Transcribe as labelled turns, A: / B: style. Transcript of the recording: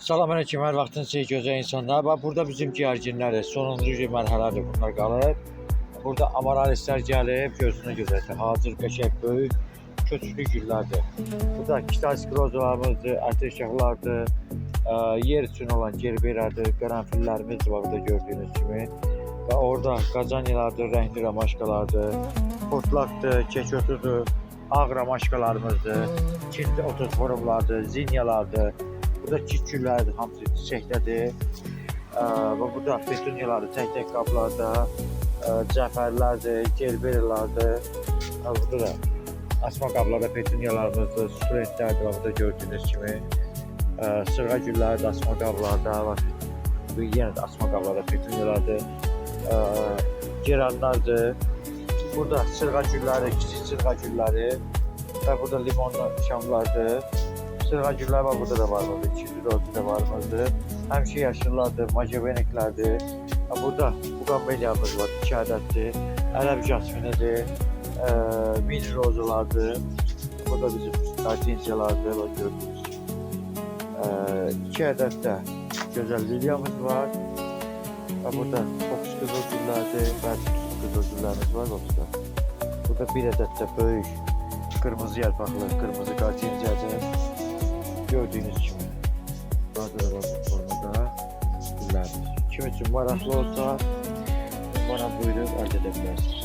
A: Selamünaleyküm, hər vaxtınız xeyir gözəl insanlar. Bax, burada bizim gərginləri, sonuncu mərhələdir bunlar qalıb. Burada amaralistlər gəlib, gözünə gözəldir. Hazır, qəşəng, böyük, köçlü güllərdir. Burada kitalsk rozalarımızdır, ətirşahlardır, yer üçün olan gerberlərdir, qaranfillərimiz var burada gördüyünüz kimi. Və orada qazanyalardır, rəngli ramaşkalardır, portlaqdır, kekotudur, ağ ramaşkalarımızdır, kildi otot forumlardır, zinyalardır. Burada çiçəklərdir, hamısı çiçəkdədir. Və burada petunyalardır, tək-tək qablarda, cəfərlərdir, gerberlərdir. Burada da asma qablarda petunyalarımızdır, sukulentlərdir, burada gördüyünüz kimi. Sırğa gülləri də asma qablarda, yenə də asma qablarda petunyalardır. Geranlardır. Burada sırğa gülləri, kiçik sırğa gülləri və burada limonlu şamlardır. Sırğa güllər var, burada da var, ikinci rozı da var. Həmişə yaşıllardır, maceveneklərdir. Burada buqambelyamız var, 2 ədəddir. Ərəb jasminidir, mini rozalardır. Burada bizim artenziyalardır, gördüyünüz kimi. 2 ədəd də gözəl lilyamız var. Burada fokus qızıl güllərdir, bəzi qızıl güllərimiz var burada. Burada 1 ədəd də böyük, qırmızı yarpaqlı, qırmızı artenziyadır. Gördüğünüz kimi burada da formada güllərdir. Kim üçün maraqlı olsa bana buyurub əldə edə bilərsiniz.